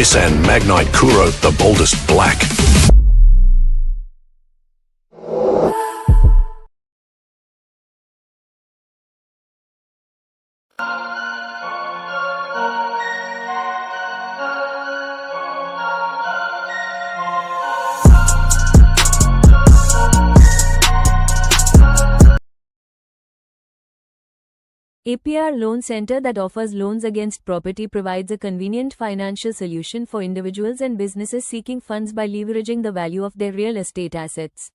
Nissan Magnite Kuro, the boldest black. APR Loan Center that offers loans against property provides a convenient financial solution for individuals and businesses seeking funds by leveraging the value of their real estate assets.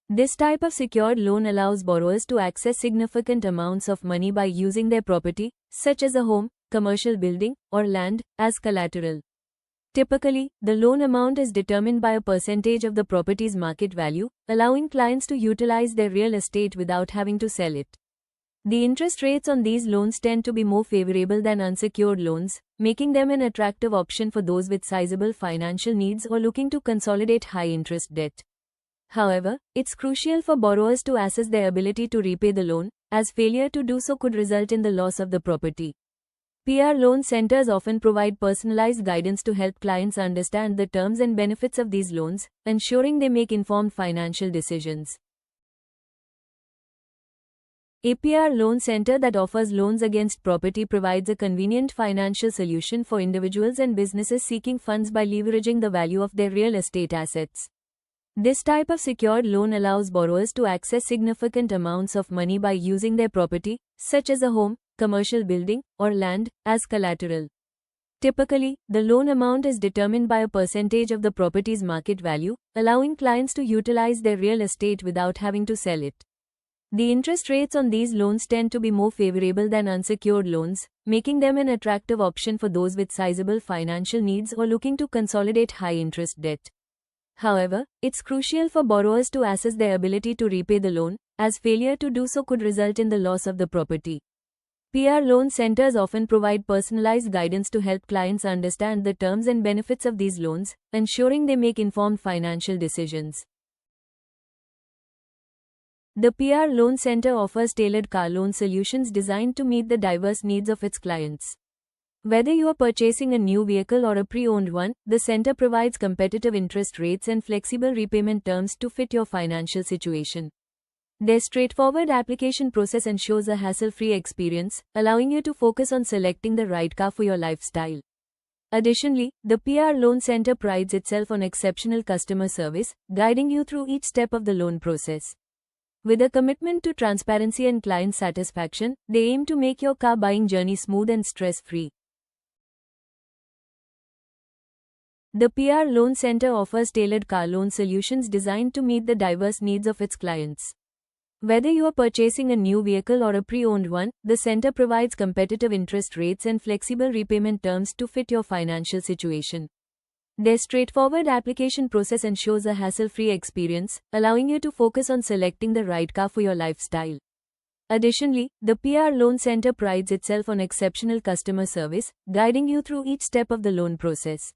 This type of secured loan allows borrowers to access significant amounts of money by using their property, such as a home, commercial building, or land, as collateral. Typically, the loan amount is determined by a percentage of the property's market value, allowing clients to utilize their real estate without having to sell it. The interest rates on these loans tend to be more favorable than unsecured loans, making them an attractive option for those with sizable financial needs or looking to consolidate high-interest debt. However, it's crucial for borrowers to assess their ability to repay the loan, as failure to do so could result in the loss of the property. PR loan centers often provide personalized guidance to help clients understand the terms and benefits of these loans, ensuring they make informed financial decisions. APR Loan Center that offers loans against property provides a convenient financial solution for individuals and businesses seeking funds by leveraging the value of their real estate assets. This type of secured loan allows borrowers to access significant amounts of money by using their property, such as a home, commercial building, or land, as collateral. Typically, the loan amount is determined by a percentage of the property's market value, allowing clients to utilize their real estate without having to sell it. The interest rates on these loans tend to be more favorable than unsecured loans, making them an attractive option for those with sizable financial needs or looking to consolidate high-interest debt. However, it's crucial for borrowers to assess their ability to repay the loan, as failure to do so could result in the loss of the property. PR loan centers often provide personalized guidance to help clients understand the terms and benefits of these loans, ensuring they make informed financial decisions. The PR Loan Center offers tailored car loan solutions designed to meet the diverse needs of its clients. Whether you are purchasing a new vehicle or a pre-owned one, the center provides competitive interest rates and flexible repayment terms to fit your financial situation. Their straightforward application process ensures a hassle-free experience, allowing you to focus on selecting the right car for your lifestyle. Additionally, the PR Loan Center prides itself on exceptional customer service, guiding you through each step of the loan process. With a commitment to transparency and client satisfaction, they aim to make your car buying journey smooth and stress-free. The PR Loan Center offers tailored car loan solutions designed to meet the diverse needs of its clients. Whether you are purchasing a new vehicle or a pre-owned one, the center provides competitive interest rates and flexible repayment terms to fit your financial situation. Their straightforward application process ensures a hassle-free experience, allowing you to focus on selecting the right car for your lifestyle. Additionally, the PR Loan Center prides itself on exceptional customer service, guiding you through each step of the loan process.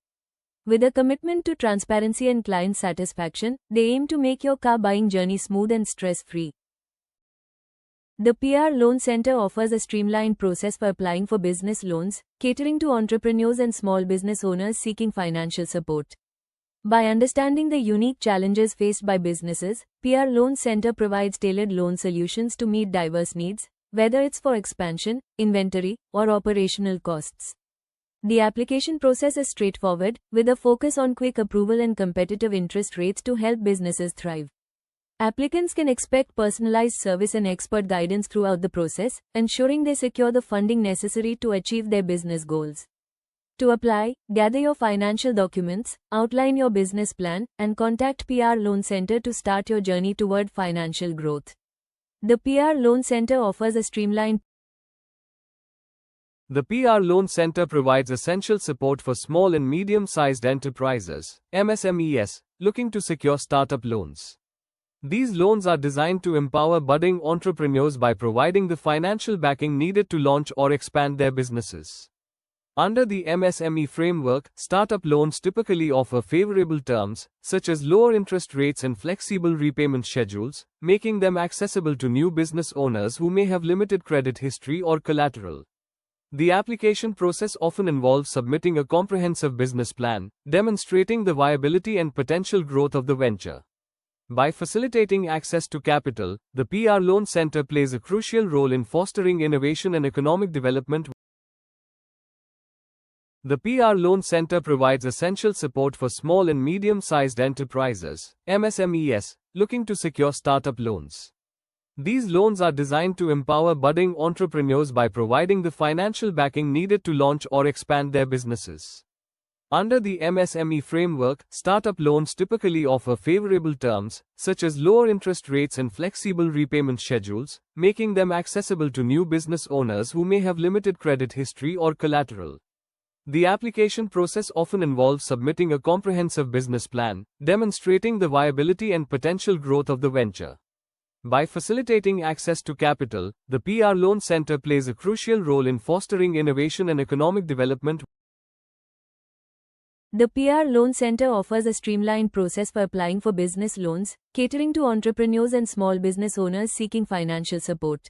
With a commitment to transparency and client satisfaction, they aim to make your car buying journey smooth and stress-free. The PR Loan Center offers a streamlined process for applying for business loans, catering to entrepreneurs and small business owners seeking financial support. By understanding the unique challenges faced by businesses, PR Loan Center provides tailored loan solutions to meet diverse needs, whether it's for expansion, inventory, or operational costs. The application process is straightforward, with a focus on quick approval and competitive interest rates to help businesses thrive. Applicants can expect personalized service and expert guidance throughout the process, ensuring they secure the funding necessary to achieve their business goals. To apply, gather your financial documents, outline your business plan, and contact PR Loan Center to start your journey toward financial growth. The PR Loan Center offers a streamlined. The PR Loan Center provides essential support for small and medium-sized enterprises, MSMEs, looking to secure startup loans. These loans are designed to empower budding entrepreneurs by providing the financial backing needed to launch or expand their businesses. Under the MSME framework, startup loans typically offer favorable terms, such as lower interest rates and flexible repayment schedules, making them accessible to new business owners who may have limited credit history or collateral. The application process often involves submitting a comprehensive business plan, demonstrating the viability and potential growth of the venture. By facilitating access to capital, the PR Loan Center plays a crucial role in fostering innovation and economic development. The PR Loan Center provides essential support for small and medium-sized enterprises, MSMEs, looking to secure startup loans. These loans are designed to empower budding entrepreneurs by providing the financial backing needed to launch or expand their businesses. Under the MSME framework, startup loans typically offer favorable terms, such as lower interest rates and flexible repayment schedules, making them accessible to new business owners who may have limited credit history or collateral. The application process often involves submitting a comprehensive business plan, demonstrating the viability and potential growth of the venture. By facilitating access to capital, the PR Loan Center plays a crucial role in fostering innovation and economic development. The PR Loan Center offers a streamlined process for applying for business loans, catering to entrepreneurs and small business owners seeking financial support.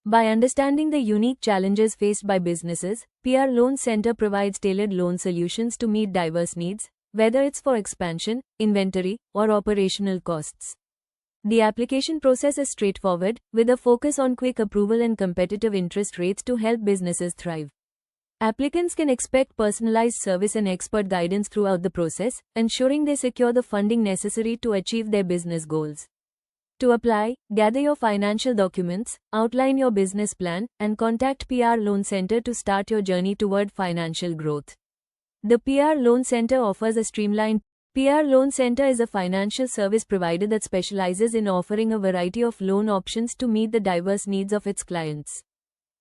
By understanding the unique challenges faced by businesses, PR Loan Center provides tailored loan solutions to meet diverse needs, whether it's for expansion, inventory, or operational costs. The application process is straightforward, with a focus on quick approval and competitive interest rates to help businesses thrive. Applicants can expect personalized service and expert guidance throughout the process, ensuring they secure the funding necessary to achieve their business goals. To apply, gather your financial documents, outline your business plan, and contact PR Loan Center to start your journey toward financial growth. The PR Loan Center offers a streamlined. PR Loan Center is a financial service provider that specializes in offering a variety of loan options to meet the diverse needs of its clients.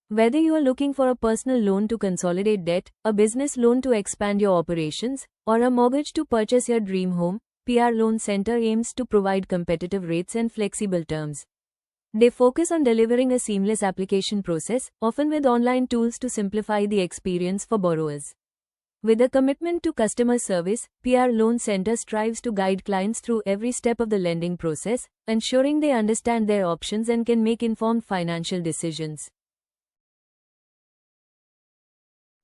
Whether you are looking for a personal loan to consolidate debt, a business loan to expand your operations, or a mortgage to purchase your dream home, PR Loan Center aims to provide competitive rates and flexible terms. They focus on delivering a seamless application process, often with online tools to simplify the experience for borrowers. With a commitment to customer service, PR Loan Center strives to guide clients through every step of the lending process, ensuring they understand their options and can make informed financial decisions.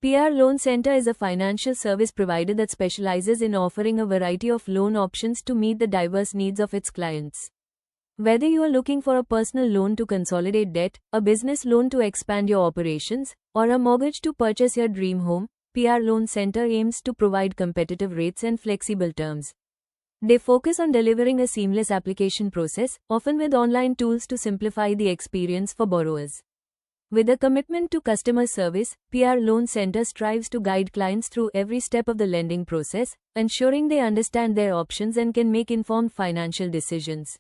PR Loan Center is a financial service provider that specializes in offering a variety of loan options to meet the diverse needs of its clients. Whether you are looking for a personal loan to consolidate debt, a business loan to expand your operations, or a mortgage to purchase your dream home, PR Loan Center aims to provide competitive rates and flexible terms. They focus on delivering a seamless application process, often with online tools to simplify the experience for borrowers. With a commitment to customer service, PR Loan Center strives to guide clients through every step of the lending process, ensuring they understand their options and can make informed financial decisions.